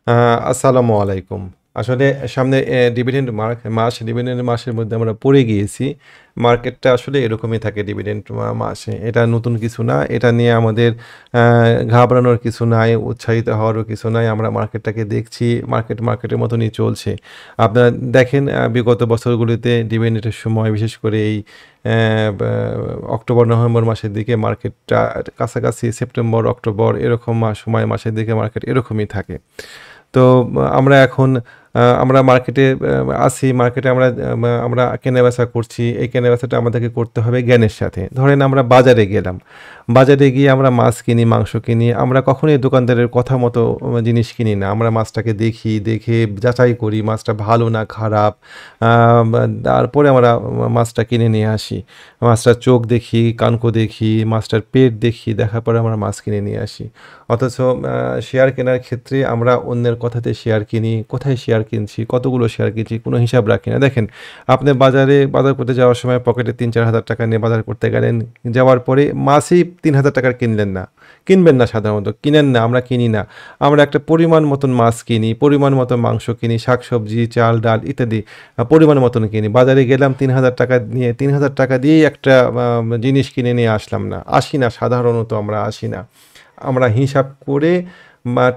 আসসালামু আলাইকুম। আসলে সামনে ডিভিডেন্ড ডিভিডেন্ড মাসের মধ্যে আমরা পড়ে গিয়েছি। মার্কেটটা আসলে এরকমই থাকে ডিভিডেন্ড মাসে। এটা নতুন কিছু না। এটা নিয়ে আমাদের আ ঘাবড়ানোর কিছু নাই, উৎসাহিত হওয়ারও কিছু নাই। আমরা মার্কেটটাকে দেখছি, মার্কেটের মতনই চলছে। আপনারা দেখেন বিগত বছরগুলিতে ডিভিডেন্ডের সময় বিশেষ করে এই অ্যা ব্যা অক্টোবর, নভেম্বর মাসের দিকে মার্কেটটা কাছাকাছি সেপ্টেম্বর, অক্টোবর এরকম মাসের দিকে মার্কেট এরকমই থাকে। তো আমরা এখন আমরা মার্কেটে আছি। মার্কেটে আমরা কেনাবেচা করছি। এই কেনাবেচাটা আমাদেরকে করতে হবে জ্ঞানের সাথে। ধরেন আমরা বাজারে গেলাম। বাজারে গিয়ে আমরা মাছ কিনি, মাংস কিনি। আমরা কখনোই দোকানদারের কথা মতো জিনিস কিনি না। আমরা মাছটাকে দেখি, দেখে যাচাই করি মাছটা ভালো না খারাপ। আ বা তারপরে আমরা মাছটা কিনে নিয়ে আসি। মাছটার চোখ দেখি, কানকো দেখি, মাছটার পেট দেখি, দেখার পরে আমরা মাছ কিনে নিয়ে আসি। অথচ শেয়ার কেনার ক্ষেত্রে আমরা অন্যের কথাতে শেয়ার কিনি। কোথায় শেয়ার কিনছি, কতগুলো শেয়ার কিনছি কোনো হিসাব রাখি না। দেখেন, আপনি বাজার করতে যাওয়ার সময় পকেটে ৩-৪ হাজার টাকা নিয়ে বাজার করতে গেলেন। যাওয়ার পরে মাছই ৩,০০০ টাকার কিনলেন না। কিনবেন না সাধারণত। কিনেন না, আমরা কিনি না। আমরা একটা পরিমাণ মতন মাছ কিনি, পরিমাণ মতো মাংস কিনি, শাকসবজি, চাল, ডাল ইত্যাদি পরিমাণ মতন কিনি। বাজারে গেলাম ৩,০০০ টাকা নিয়ে ৩,০০০ টাকা দিয়েই একটা জিনিস কিনে নিয়ে আসলাম না। আসি না সাধারণত আমরা আসি না। আমরা হিসাব করে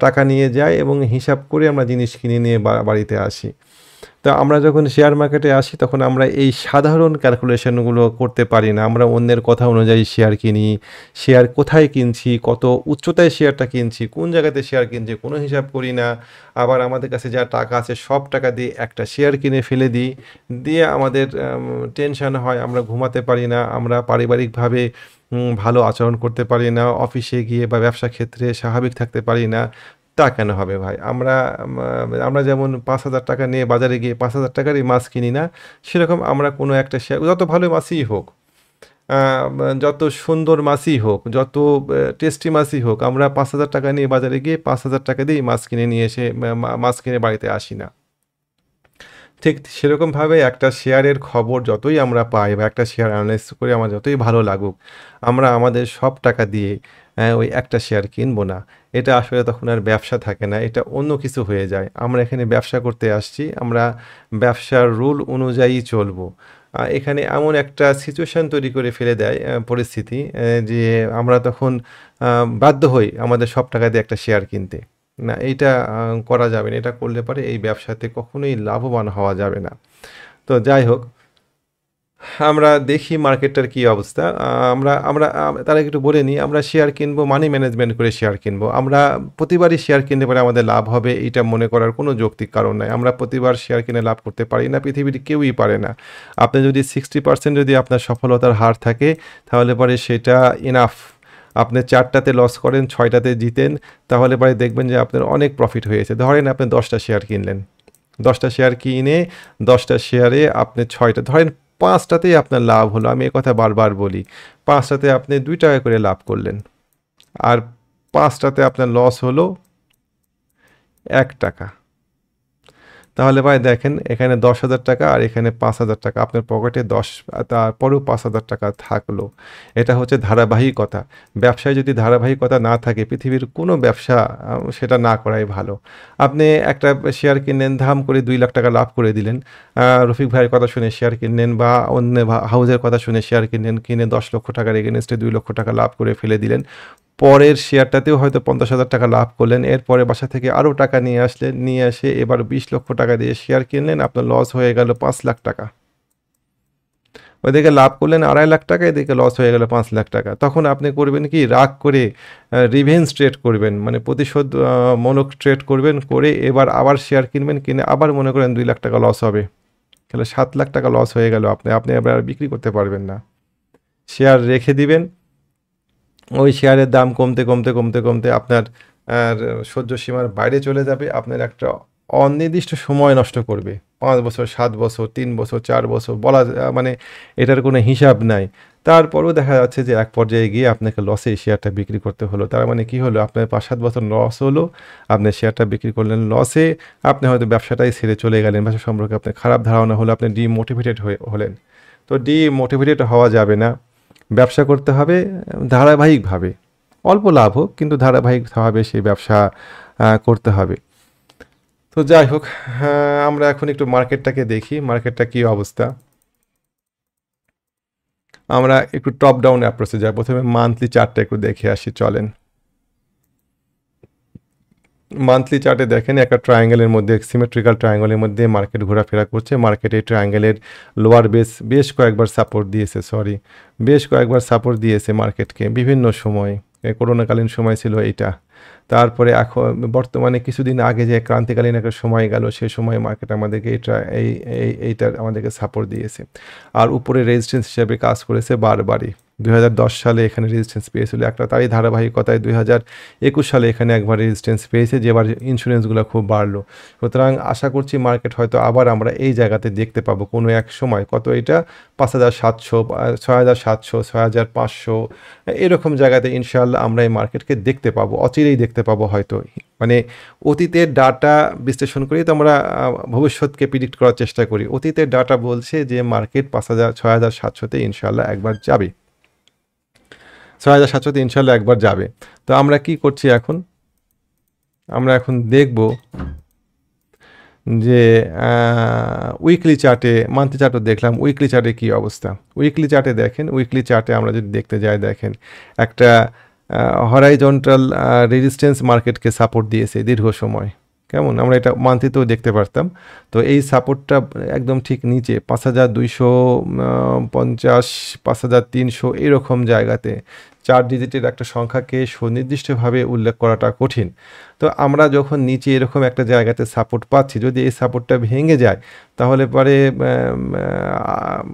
টাকা নিয়ে যাই এবং হিসাব করে আমরা জিনিস কিনে নিয়ে বাড়িতে আসি। তো আমরা যখন শেয়ার মার্কেটে আসি তখন আমরা এই সাধারণ ক্যালকুলেশনগুলো করতে পারি না। আমরা অন্যের কথা অনুযায়ী শেয়ার কিনি। শেয়ার কোথায় কিনছি, কত উচ্চতায় শেয়ারটা কিনছি, কোন জায়গাতে শেয়ার কিনছি কোনো হিসাব করি না। আবার আমাদের কাছে যা টাকা আছে সব টাকা দিয়ে একটা শেয়ার কিনে ফেলে দিই। দিয়ে আমাদের টেনশন হয়, আমরা ঘুমাতে পারি না। আমরা পারিবারিকভাবে ভালো আচরণ করতে পারি না। অফিসে গিয়ে বা ব্যবসা ক্ষেত্রে স্বাভাবিক থাকতে পারি না। তা কেন হবে ভাই? আমরা যেমন ৳৫,০০০ নিয়ে বাজারে গিয়ে ৳৫,০০০ টাকারই মাছ কিনি না? সেরকম আমরা কোনো একটা শেয়ার যত ভালো মাছই হোক, যত সুন্দর মাছই হোক, যত টেস্টি মাছই হোক, আমরা ৳৫,০০০ নিয়ে বাজারে গিয়ে ৳৫,০০০ দিয়েই মাছ কিনে নিয়ে এসে মাছ কিনে বাড়িতে আসি না। ঠিক সেরকমভাবে একটা শেয়ারের খবর যতই আমরা পাই বা একটা শেয়ার অ্যানালাইসিস করে আমার যতই ভালো লাগুক, আমরা আমাদের সব টাকা দিয়ে ওই একটা শেয়ার কিনবো না। এটা আসলে তখন আর ব্যবসা থাকে না, এটা অন্য কিছু হয়ে যায়। আমরা এখানে ব্যবসা করতে আসছি, আমরা ব্যবসার রুল অনুযায়ী চলবো। এখানে এমন একটা সিচুয়েশন তৈরি করে ফেলে দেয় পরিস্থিতি যে আমরা তখন বাধ্য হই আমাদের সব টাকা দিয়ে একটা শেয়ার কিনতে। না, এইটা করা যাবে না। এটা করলে পরে এই ব্যবসাতে কখনোই লাভবান হওয়া যাবে না। তো যাই হোক, আমরা দেখি মার্কেটটার কি অবস্থা। আমরা আমরা তার আগে একটু বলে নিই, আমরা শেয়ার কিনবো মানি ম্যানেজমেন্ট করে শেয়ার কিনবো। আমরা প্রতিবারই শেয়ার কিনলে পরে আমাদের লাভ হবে এইটা মনে করার কোনো যৌক্তিক কারণ নাই। আমরা প্রতিবার শেয়ার কিনে লাভ করতে পারি না, পৃথিবীর কেউই পারে না। আপনি যদি 60% যদি আপনার সফলতার হার থাকে, তাহলে পরে সেটা এনাফ। আপনি ৪ টাতে লস করেন, ৬ টাতে জিতেন, তাহলে পরে দেখবেন যে আপনার অনেক প্রফিট হয়েছে। ধরেন আপনি ১০ টা শেয়ার কিনলেন। ১০ টা শেয়ার কিনে ১০ টা শেয়ারে আপনি ৬ টা ধরেন ৫ টাতেই আপনার লাভ হলো। আমি এ কথা বারবার বলি। ৫ টাতে আপনি ৳২ করে লাভ করলেন। আর ৫ টাতে আপনার লস হলো ৳১। তাহলে ভাই দেখেন এখানে ১০,০০০ টাকা আর এখানে ৫,০০০ টাকা। আপনার পকেটে তারপরেও ৫,০০০ টাকা থাকলো। এটা হচ্ছে ধারাবাহিকতা। ব্যবসায় যদি ধারাবাহিকতা না থাকে পৃথিবীর কোনো ব্যবসা সেটা না করাই ভালো। আপনি একটা শেয়ার কিনলেন, ধাম করে ৳২,০০,০০০ টাকা লাভ করে দিলেন। রফিক ভাইয়ের কথা শুনে শেয়ার কিনলেন বা অন্য হাউজের কথা শুনে শেয়ার কিনলেন। কিনে ৳১০,০০,০০০ টাকার এগেইনস্টে ৳২,০০,০০০ টাকা লাভ করে ফেলে দিলেন। পরের শেয়ারটাতেও হয়তো ৳৫০,০০০ টাকা লাভ করলেন। এরপরে বাসা থেকে আরও টাকা নিয়ে আসলেন। নিয়ে এসে এবার ৳২০,০০,০০০ টাকা দিয়ে শেয়ার কিনলেন। আপনার লস হয়ে গেল ৳৫,০০,০০০ টাকা। ওইদিকে লাভ করলেন ৳২৫,০০,০০০ টাকা, এদিকে লস হয়ে গেল ৳৫,০০,০০০ টাকা। তখন আপনি করবেন কি? রাগ করে রিভেঞ্জ ট্রেড করবেন। মানে প্রতিশোধ মূলক ট্রেড করবেন। করে এবার আবার শেয়ার কিনবেন। কিনে আবার মনে করেন ৳২,০০,০০০ টাকা লস হবে। তাহলে ৳৭,০০,০০০ টাকা লস হয়ে গেল আপনি এবার আর বিক্রি করতে পারবেন না। শেয়ার রেখে দিবেন। ওই শেয়ারের দাম কমতে আপনার আর সহ্য সীমার বাইরে চলে যাবে। আপনার একটা অনির্দিষ্ট সময় নষ্ট করবে। ৫ বছর, ৭ বছর, ৩ বছর, ৪ বছর মানে এটার কোনো হিসাব নাই। তারপরেও দেখা যাচ্ছে যে এক পর্যায়ে গিয়ে আপনাকে লসে শেয়ারটা বিক্রি করতে হলো। তার মানে কি হলো? আপনার ৫-৭ বছর লস হলো। আপনি শেয়ারটা বিক্রি করলেন লসে। আপনি হয়তো ব্যবসাটাই ছেড়ে চলে গেলেন। ব্যবসা সম্পর্কে আপনার খারাপ ধারণা হলো। আপনি ডিমোটিভেটেড হলেন। তো ডিমোটিভেটেড হওয়া যাবে না। ব্যবসা করতে হবে ধারাবাহিকভাবে। অল্প লাভ হোক কিন্তু ধারাবাহিকভাবে সেই ব্যবসা করতে হবে। তো যাই হোক, আমরা এখন একটু মার্কেটটাকে দেখি, মার্কেটটা কি অবস্থা। আমরা একটু টপ ডাউন অ্যাপ্রোচে যাই, প্রথমে মান্থলি চার্টটা একটু দেখে আসি চলেন। মান্থলি চার্টে দেখেন একটা ট্রায়াঙ্গেলের মধ্যে, সিমেট্রিক্যাল ট্রায়াঙ্গেলের মধ্যে মার্কেট ঘোরাফেরা করছে। মার্কেট এই ট্রায়াঙ্গেলের লোয়ার বেশ কয়েকবার সাপোর্ট দিয়েছে, বেশ কয়েকবার সাপোর্ট দিয়েছে মার্কেটকে বিভিন্ন সময়। করোনাকালীন সময় ছিল এইটা। তারপরে এখন বর্তমানে কিছুদিন আগে যে ক্রান্তিকালীন একটা সময় গেল, সে সময় মার্কেট আমাদেরকে এইটার আমাদেরকে সাপোর্ট দিয়েছে। আর উপরে রেজিস্ট্যান্স হিসেবে কাজ করেছে বারবারই। 2010 সালে এখানে রেজিস্ট্যান্স পেয়েছিল একটা, তারই ধারাবাহিকতায় 2021 সালে এখানে একবার রেজিস্ট্যান্স পেয়েছে, যেবার ইন্স্যুরেন্সগুলো খুব বাড়লো। সুতরাং আশা করছি মার্কেট হয়তো আবার আমরা এই জায়গাতে দেখতে পাবো কোনো এক সময়। কত এটা, 5,700, 6,700, 6,500 এরকম জায়গাতে ইনশাআল্লাহ আমরা এই মার্কেটকে দেখতে পাবো, অচিরেই দেখতে পাবো হয়তো। মানে অতীতের ডাটা বিশ্লেষণ করেই তো আমরা ভবিষ্যৎকে প্রিডিক্ট করার চেষ্টা করি। অতীতের ডাটা বলছে যে মার্কেট 6,700-তে ইনশাআল্লাহ একবার যাবে, 6,700-তে ইনশাল্লাহ একবার যাবে। তো আমরা কি করছি এখন, আমরা এখন দেখব যে উইকলি চার্টে, মান্থলি চার্টও দেখলাম, উইকলি চার্টে কী অবস্থা। উইকলি চার্টে দেখেন, উইকলি চার্টে আমরা যদি দেখতে যাই, দেখেন একটা হরাইজন্টাল রেজিস্ট্যান্স মার্কেটকে সাপোর্ট দিয়েছে দীর্ঘ সময়। কেমন, আমরা এটা মান্থলিতেও দেখতে পারতাম। তো এই সাপোর্টটা একদম ঠিক নিচে 5,250, 5,300 এরকম জায়গাতে 4 ডিজিটের একটা সংখ্যাকে সুনির্দিষ্টভাবে উল্লেখ করাটা কঠিন। তো আমরা যখন নিচে এরকম একটা জায়গাতে সাপোর্ট পাচ্ছি, যদি এই সাপোর্টটা ভেঙে যায় তাহলে পরে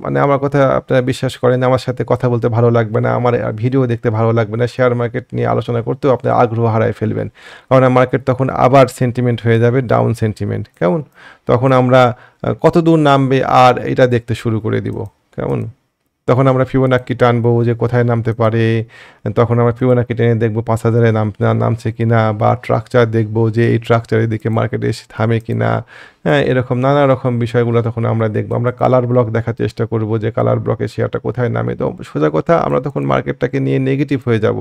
মানে আমার কথা আপনারা বিশ্বাস করেন, আমার সাথে কথা বলতে ভালো লাগবে না, আমার ভিডিও দেখতে ভালো লাগবে না, শেয়ার মার্কেট নিয়ে আলোচনা করতেও আপনার আগ্রহ হারায় ফেলবেন। কারণ মার্কেট তখন আবার সেন্টিমেন্ট হয়ে যাবে ডাউন সেন্টিমেন্ট। কেমন, তখন আমরা কত দূর নামবে আর এটা দেখতে শুরু করে দিব। কেমন, তখন আমরা ফিবোনাক্কি টানবো যে কোথায় নামতে পারে, তখন আমরা ফিবোনাক্কি টেনে দেখবো 5,000-এ নামছে কিনা, বা ট্রাকচার দেখবো যে এই ট্রাকচারের দিকে মার্কেটে এসে থামে কিনা। হ্যাঁ, এরকম নানা রকম বিষয়গুলো তখন আমরা দেখবো। আমরা কালার ব্লক দেখার চেষ্টা করব যে কালার ব্লকে শেয়ারটা কোথায় নামে। তো সোজা কথা, আমরা তখন মার্কেটটাকে নিয়ে নেগেটিভ হয়ে যাব,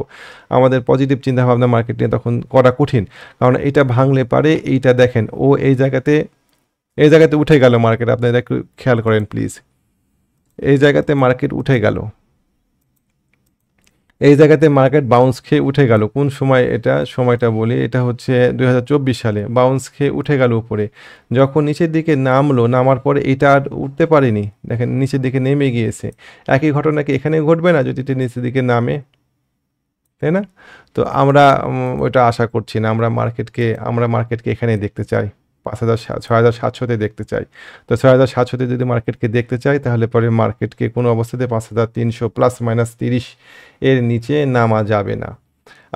আমাদের পজিটিভ চিন্তাভাবনা মার্কেট নিয়ে তখন করা কঠিন। কারণ এটা ভাঙলে পারে, এইটা দেখেন ও এই জায়গাতে উঠে গেল মার্কেট, আপনারা একটু খেয়াল করেন প্লিজ। এই জায়গাতে মার্কেট উঠে গেল, এই জায়গাতে মার্কেট বাউন্স খেয়ে উঠে গেল। কোন সময়, এটা সময়টা বলি, এটা হচ্ছে 2024 সালে বাউন্স খেয়ে উঠে গেল উপরে। যখন নিচের দিকে নামলো, নামার পরে এটা আর উঠতে পারেনি, দেখেন নিচের দিকে নেমে গিয়েছে। একই ঘটনা কি এখানে ঘটবে না যদি এটা নিচের দিকে নামে, তাই না? তো আমরা ওটা আশা করছি না, আমরা মার্কেটকে এখানে দেখতে চাই, 6,700-তে দেখতে চাই। তো 6,700-তে যদি মার্কেটকে দেখতে চাই, তাহলে পরে মার্কেটকে কোনো অবস্থাতে 5,300 +-30 এর নিচে নামা যাবে না।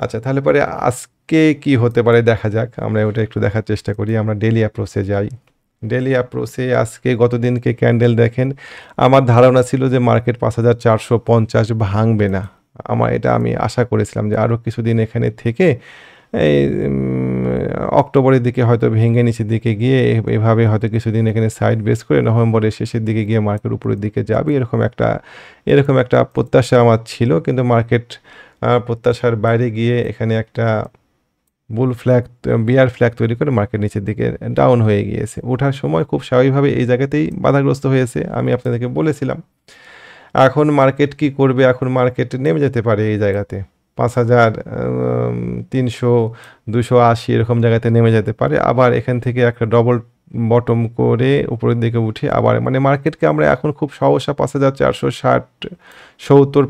আচ্ছা, তাহলে পরে আজকে কি হতে পারে দেখা যাক, আমরা ওটা একটু দেখার চেষ্টা করি। আমরা ডেলি অ্যাপ্রোচে যাই। ডেলি অ্যাপ্রোচে আজকে গতদিনকে ক্যান্ডেল দেখেন, আমার ধারণা ছিল যে মার্কেট 5,450 ভাঙবে না। আমি আশা করেছিলাম যে আরও কিছুদিন এখানে থেকে এই অক্টোবরের দিকে হয়তো ভেঙে নিচের দিকে গিয়ে এভাবে হয়তো কিছুদিন এখানে সাইড বেস করে নভেম্বরের শেষের দিকে গিয়ে মার্কেট উপরের দিকে যাবে, এরকম একটা প্রত্যাশা আমার ছিল। কিন্তু মার্কেট প্রত্যাশার বাইরে গিয়ে এখানে একটা বিয়ার ফ্ল্যাগ তৈরি করে মার্কেট নিচের দিকে ডাউন হয়ে গিয়েছে। ওঠার সময় খুব স্বাভাবিকভাবে এই জায়গাতেই বাধাগ্রস্ত হয়েছে, আমি আপনাদেরকে বলেছিলাম। এখন মার্কেট কি করবে, এখন মার্কেট নেমে যেতে পারে এই জায়গাতে 5,300, 280 এরকম জায়গাতে নেমে যেতে পারে। আবার এখান থেকে একটা ডবল বটম করে উপরের দিকে উঠে আবার, মানে মার্কেটকে আমরা এখন খুব সহসা 5,460-70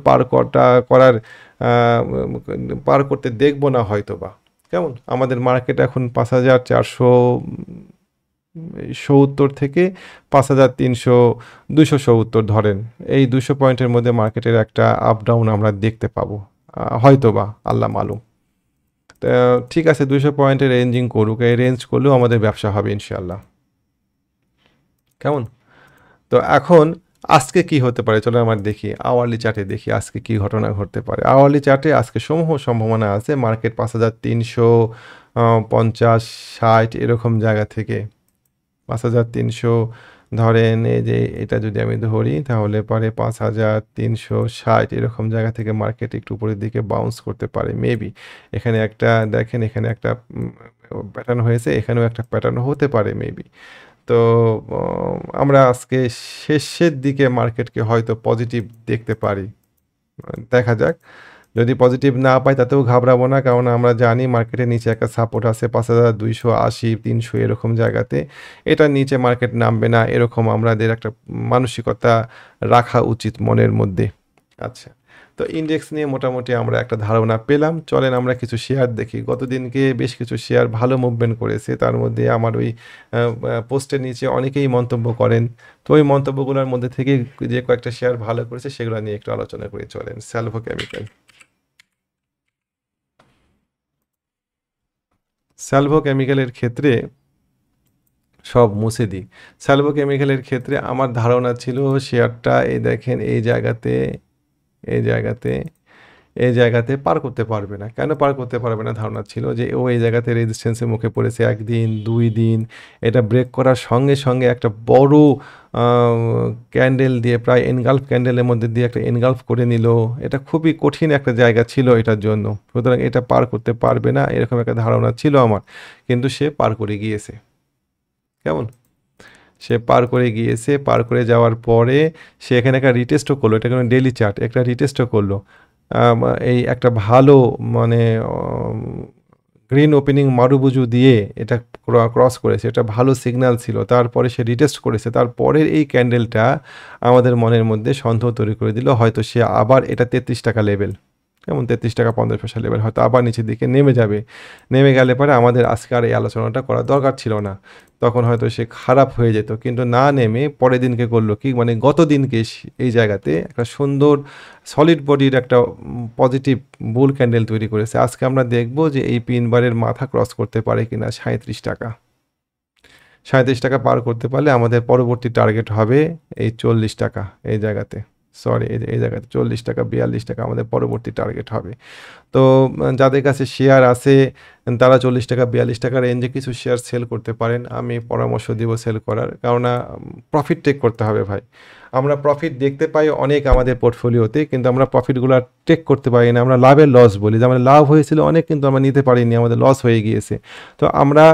পার করতে দেখবো না হয়তো বা। কেমন, আমাদের মার্কেট এখন 5,470 থেকে 5,300, 270 ধরেন, এই 200 পয়েন্টের মধ্যে মার্কেটের একটা আপ ডাউন আমরা দেখতে পাবো হয়তো বা, আল্লাহ মালুম। ঠিক আছে, 200 পয়েন্টের রেঞ্জিং করুক, এই রেঞ্জ করলেও আমাদের ব্যবসা হবে ইনশাল্লাহ। কেমন, তো এখন আজকে কি হতে পারে চলো আমরা দেখি, আওয়ারলি চার্টে দেখি আজকে কি ঘটনা ঘটতে পারে। আওয়ারলি চার্টে আজকে সমূহ সম্ভাবনা আছে মার্কেট 5,350, 60 এরকম জায়গা থেকে 5,300, ধরেন এই যে এটা যদি আমি ধরি তাহলে পরে 5360 এরকম জায়গা থেকে মার্কেট একটু উপরের দিকে বাউন্স করতে পারে মেবি। এখানে একটা দেখেন, এখানে একটা প্যাটার্ন হয়েছে, এখানেও একটা প্যাটার্ন হতে পারে মেবি। তো আমরা আজকে শেষের দিকে মার্কেটকে হয়তো পজিটিভ দেখতে পারি, দেখা যাক। যদি পজিটিভ না পাই তাতেও ঘাবড়াবো না, কারণ আমরা জানি মার্কেটের নিচে একটা সাপোর্ট আছে 5280 300 এরকম জায়গাতে। এটার নিচে মার্কেট নামবে না, এরকম আমাদের একটা মানসিকতা রাখা উচিত মনের মধ্যে। আচ্ছা, তো ইন্ডেক্স নিয়ে মোটামুটি আমরা একটা ধারণা পেলাম। চলেন আমরা কিছু শেয়ার দেখি। গতদিনকে বেশ কিছু শেয়ার ভালো মুভমেন্ট করেছে, তার মধ্যে আমার ওই পোস্টের নিচে অনেকেই মন্তব্য করেন। তো ওই মন্তব্যগুলোর মধ্যে থেকে যে কয়েকটা শেয়ার ভালো করেছে সেগুলো নিয়ে একটু আলোচনা করে চলেন। স্যালভো কেমিক্যাল, স্যালভো কেমিক্যালের ক্ষেত্রে সব মুছে দিই। স্যালভো কেমিক্যালের ক্ষেত্রে আমার ধারণা ছিল শেয়ারটা এই দেখেন এই জায়গাতে, এই জায়গাতে, এই জায়গাতে পার করতে পারবে না। কেন পার করতে পারবে না? ধারণা ছিল যে ও এই জায়গাতে রেজিস্ট্যান্সের মুখে পড়েছে 1 দিন 2 দিন। এটা ব্রেক করার সঙ্গে, সঙ্গে একটা বড় আ ক্যান্ডেল দিয়ে প্রায় এনগালফ ক্যান্ডেলের মধ্যে দিয়ে একটা এনগালফ করে নিল। এটা খুবই কঠিন একটা জায়গা ছিল এটার জন্য। সুতরাং এটা পার করতে পারবে না এরকম একটা ধারণা ছিল আমার। কিন্তু সে পার করে গিয়েছে। কেমন? সে পার করে গিয়েছে। পার করে যাওয়ার পরে সে এখানে একটা রিটেস্টও করলো। এটা কোনো ডেইলি চার্ট, একটা রিটেস্টও করলো। আম এই একটা ভালো মানে গ্রিন ওপেনিং মারুবুজু দিয়ে এটা ক্রস করেছে। এটা ভালো সিগন্যাল ছিল। তারপরে সে রিটেস্ট করেছে। তারপরের এই ক্যান্ডেলটা আমাদের মনের মধ্যে সন্দেহ তৈরি করে দিল। হয়তো সে আবার এটা 33 টাকা লেভেল, কেমন 33 টাকা 50 পয়সা লেভেল হয়তো আবার নিচের দিকে নেমে যাবে। নেমে গেলে পরে আমাদের আজকে আর এই আলোচনাটা করা দরকার ছিল না। তখন হয়তো সে খারাপ হয়ে যেত। কিন্তু না নেমে পরের দিনকে করলো কি, মানে গত দিনকে এই জায়গাতে একটা সুন্দর সলিড বডির একটা পজিটিভ বুল ক্যান্ডেল তৈরি করেছে। আজকে আমরা দেখব যে এই পিন বারের মাথা ক্রস করতে পারে কিনা 37 টাকা। 37 টাকা পার করতে পারলে আমাদের পরবর্তী টার্গেট হবে এই 40 টাকা এই জায়গাতে। সরি, এই জায়গাতে 40 টাকা 42 টাকা আমাদের পরবর্তী টার্গেট হবে। তো যাদের কাছে শেয়ার আছে তারা 40 টাকা 42 টাকার রেঞ্জে কিছু শেয়ার সেল করতে পারেন। আমি পরামর্শ দিব সেল করার, কেননা প্রফিট টেক করতে হবে ভাই। আমরা প্রফিট দেখতে পাই অনেক আমাদের পোর্টফোলিওতে, কিন্তু আমরা প্রফিটগুলো টেক করতে পারি না। আমরা লাভের লস বলি, যে আমাদের লাভ হয়েছিল অনেক কিন্তু আমরা নিতে পারিনি, আমাদের লস হয়ে গিয়েছে। তো আমরা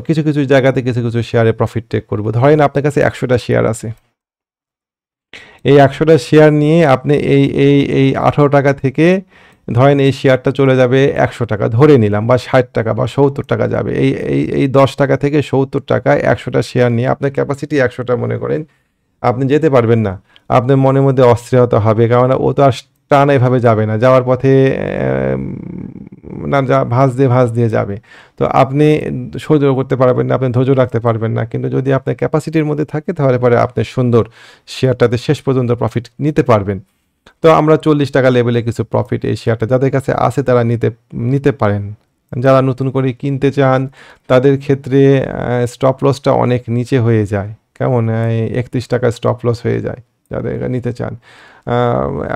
কিছু কিছু জায়গাতে কিছু কিছু শেয়ারে প্রফিট টেক করব। ধরেন আপনার কাছে 100টা শেয়ার আছে, এই 100টা শেয়ার নিয়ে আপনি এই 18 টাকা থেকে ধরেন এই শেয়ারটা চলে যাবে 100 টাকা ধরে নিলাম, বা 60 টাকা বা 70 টাকা যাবে। এই 10 টাকা থেকে 70 টাকায় 100টা শেয়ার নিয়ে আপনার ক্যাপাসিটি 100টা মনে করেন, আপনি যেতে পারবেন না। আপনার মনের মধ্যে অস্থিরতা হবে, কারণ ও তো আর টানা এভাবে যাবে না, যাওয়ার পথে না ভাঁজ দিয়ে যাবে। তো আপনি সহ্য করতে পারবেন না, আপনি ধৈর্য রাখতে পারবেন না। কিন্তু যদি আপনার ক্যাপাসিটির মধ্যে থাকে তাহলে পরে আপনি সুন্দর শেয়ারটাতে শেষ পর্যন্ত প্রফিট নিতে পারবেন। তো আমরা 40 টাকা লেভেলে কিছু প্রফিট এই শেয়ারটা যাদের কাছে আছে তারা নিতে পারেন। যারা নতুন করে কিনতে চান তাদের ক্ষেত্রে স্টপ লসটা অনেক নিচে হয়ে যায়, কেমন 31 টাকা স্টপ লস হয়ে যায় যাদের নিতে চান।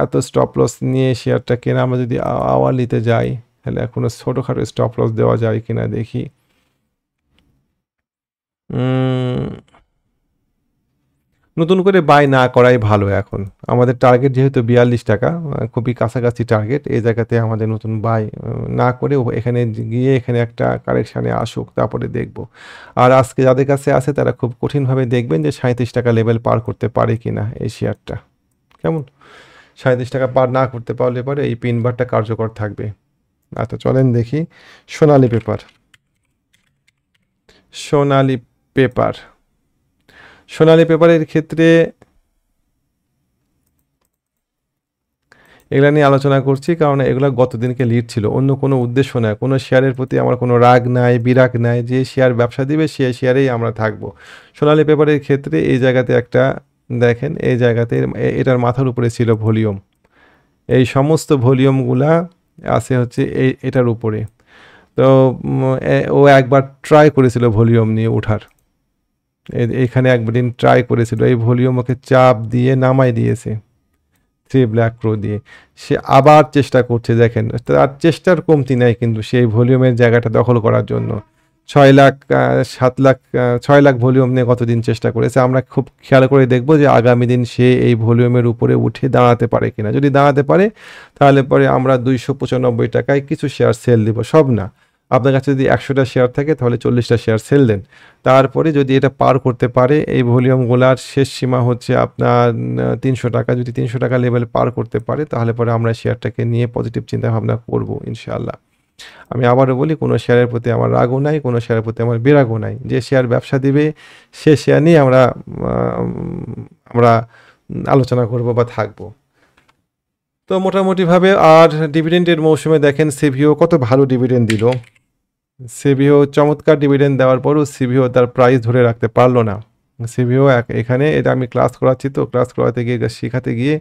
এত স্টপ লস নিয়ে শেয়ারটা কেনা, আমরা যদি আওয়ারলিতে যাই তাহলে এখনো ছোটোখাটো স্টপ লস দেওয়া যায় কিনা দেখি। নতুন করে বাই না করাই ভালো এখন। আমাদের টার্গেট যেহেতু 42 টাকা, খুবই কাছাকাছি টার্গেট। এই জায়গাতে আমাদের নতুন বাই না করে এখানে গিয়ে এখানে একটা কারেকশানে আসুক, তারপরে দেখব। আর আজকে যাদের কাছে আছে তারা খুব কঠিনভাবে দেখবেন যে 37 টাকা লেভেল পার করতে পারে কিনা এই শেয়ারটা, কেমন 37 টাকা পার না করতে পারলে পরে এই পিন বারটা কার্যকর থাকবে। আচ্ছা চলেন দেখি সোনালী পেপার। সোনালী পেপার, সোনালী পেপারের ক্ষেত্রে এগুলা নিয়ে আলোচনা করছি কারণ এগুলো গত দিনকে লিড ছিল, অন্য কোনো উদ্দেশ্য নয়। কোনো শেয়ারের প্রতি আমার কোনো রাগ নাই, বিরাগ নাই। যে শেয়ার ব্যবসা দিবে সে শেয়ারেই আমরা থাকবো। সোনালী পেপারের ক্ষেত্রে এই জায়গাতে একটা দেখেন, এই জায়গাতে এটার মাথার উপরে ছিল ভলিউম। এই সমস্ত ভলিউমগুলা আছে হচ্ছে এটার উপরে। তো ও একবার ট্রাই করেছিল ভলিউম নিয়ে ওঠার, এখানে একদিন ট্রাই করেছিল, এই ভলিউম ওকে চাপ দিয়ে নামাই দিয়েছে 3 ব্ল্যাক প্রো দিয়ে। সে আবার চেষ্টা করছে, দেখেন তার চেষ্টার কমতি নাই কিন্তু সেই ভলিউমের জায়গাটা দখল করার জন্য। 6 লাখ 7 লাখ 6 লাখ ভলিউম নিয়ে কতদিন চেষ্টা করেছে। আমরা খুব খেয়াল করে দেখব যে আগামী দিন সে এই ভলিউমের উপরে উঠে দাঁড়াতে পারে কিনা। যদি দাঁড়াতে পারে তাহলে পরে আমরা 295 টাকায় কিছু শেয়ার সেল দিব, সব না। আপনার কাছে যদি 100টা শেয়ার থাকে তাহলে 40টা শেয়ার সেল দেন। তারপরে যদি এটা পার করতে পারে, এই ভলিউমগুলার শেষ সীমা হচ্ছে আপনার 300 টাকা। যদি 300 টাকা লেভেল পার করতে পারে তাহলে পরে আমরা শেয়ারটাকে নিয়ে পজিটিভ চিন্তাভাবনা করব ইনশাআল্লাহ। আমি আবারও বলি, কোনো শেয়ারের প্রতি আমার রাগও নাই, কোনো শেয়ারের প্রতি আমার বিরাগও নাই। যে শেয়ার ব্যবসা দিবে সে শেয়ার নিয়ে আমরা আলোচনা করব বা থাকবো। তো মোটামুটিভাবে আর ডিভিডেন্ডের মৌসুমে দেখেন সিভিও কত ভালো ডিভিডেন্ড দিল। সিভিও চমৎকার ডিভিডেন্ড দেওয়ার পরও সিভিও তার প্রাইস ধরে রাখতে পারলো না। সিভিও এখানে এটা আমি ক্লাস করাচ্ছি, তো ক্লাস করাতে গিয়ে শেখাতে গিয়ে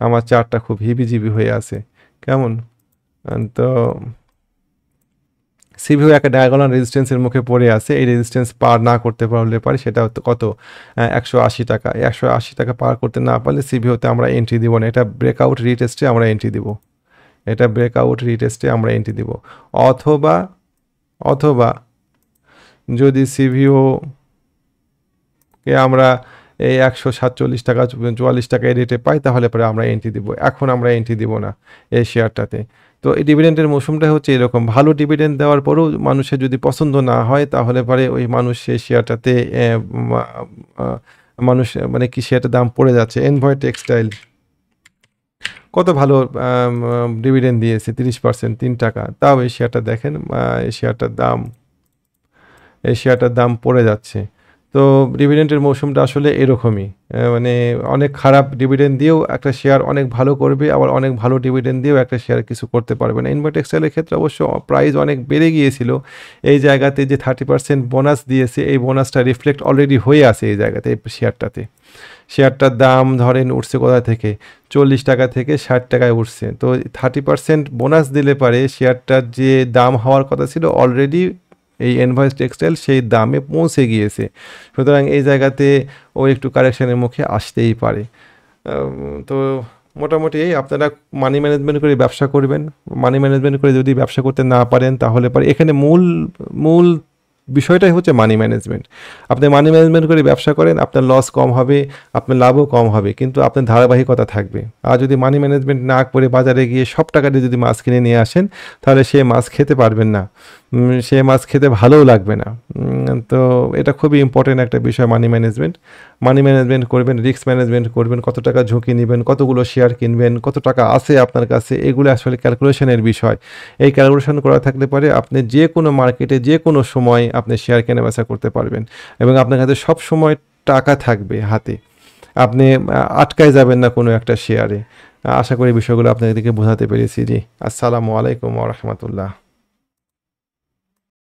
আমার চার্টটা খুব হিবিজিবি হয়ে আছে কেমন। তো সিভিও একটা ডায়াগোনাল রেজিস্ট্যান্সের মুখে পড়ে আছে। এই রেজিস্ট্যান্স পার না করতে পারলে পারে সেটা কত 180 টাকা। 180 টাকা পার করতে না পারলে সিভিওতে আমরা এন্ট্রি দিব না। এটা ব্রেকআউট রিটেস্টে আমরা এন্ট্রি দিব। এটা ব্রেকআউট রিটেস্টে আমরা এন্ট্রি দিব। অথবা অথবা যদি সিভিওকে আমরা এই 147 টাকা 44 টাকা এই রেটে পাই তাহলে পরে আমরা এন্ট্রি দিব। এখন আমরা এন্ট্রি দিব না এই শেয়ারটাতে। তো এই ডিভিডেন্ডের মৌসুমটা হচ্ছে এরকম। ভালো ডিভিডেন্ড দেওয়ার পরেও মানুষের যদি পছন্দ না হয় তাহলে পরে ওই মানুষ সেই শেয়ারটাতে মানুষ মানে কি শেয়ারটার দাম পড়ে যাচ্ছে। এনভয় টেক্সটাইল কত ভালো ডিভিডেন্ড দিয়েছে 30%, 3 টাকা। তাও এই শেয়ারটা দেখেন, এই শেয়ারটার দাম পড়ে যাচ্ছে। তো ডিভিডেন্ডের মৌসুমটা আসলে এরকমই। মানে অনেক খারাপ ডিভিডেন্ড দিয়েও একটা শেয়ার অনেক ভালো করবে, আবার অনেক ভালো ডিভিডেন্ড দিয়েও একটা শেয়ার কিছু করতে পারবে না। ইনভার টেক্সটাইলের ক্ষেত্রে অবশ্য প্রাইস অনেক বেড়ে গিয়েছিল। এই জায়গাতে যে 30% বোনাস দিয়েছে, এই বোনাসটা রিফ্লেক্ট অলরেডি হয়ে আছে এই জায়গাতে, এই শেয়ারটাতে। শেয়ারটার দাম ধরেন উঠছে কোথা থেকে, 40 টাকা থেকে 60 টাকায় উঠছে। তো 30% বোনাস দিলে পারে শেয়ারটার যে দাম হওয়ার কথা ছিল অলরেডি এই এনভয়েস টেক্সটাইল সেই দামে পৌঁছে গিয়েছে। সুতরাং এই জায়গাতে ও একটু কারেকশানের মুখে আসতেই পারে। তো মোটামুটি আপনারা মানি ম্যানেজমেন্ট করে ব্যবসা করবেন। মানি ম্যানেজমেন্ট করে যদি ব্যবসা করতে না পারেন তাহলে পারে এখানে মূল বিষয়টাই হচ্ছে মানি ম্যানেজমেন্ট। আপনি মানি ম্যানেজমেন্ট করে ব্যবসা করেন, আপনার লস কম হবে, আপনার লাভও কম হবে, কিন্তু আপনার ধারাবাহিকতা থাকবে। আর যদি মানি ম্যানেজমেন্ট না করে বাজারে গিয়ে সব টাকা দিয়ে যদি মাছ কিনে নিয়ে আসেন তাহলে সে মাছ খেতে পারবেন না, সে মাছ খেতে ভালোও লাগবে না। তো এটা খুবই ইম্পর্টেন্ট একটা বিষয় মানি ম্যানেজমেন্ট। মানি ম্যানেজমেন্ট করবেন, রিস্ক ম্যানেজমেন্ট করবেন, কত টাকা ঝুঁকি নেবেন, কতগুলো শেয়ার কিনবেন, কত টাকা আছে আপনার কাছে, এগুলো আসলে ক্যালকুলেশনের বিষয়। এই ক্যালকুলেশন করা থাকলে পরে আপনি যে কোনো মার্কেটে যে কোনো সময় আপনি শেয়ার কেনা বেচা করতে পারবেন এবং আপনার কাছে সব সময় টাকা থাকবে হাতে। আপনি আটকায় যাবেন না কোনো একটা শেয়ারে। আশা করি বিষয়গুলো আপনাদেরকে বোঝাতে পেরেছি। জি, আসসালামু আলাইকুম ওয়া রাহমাতুল্লাহ।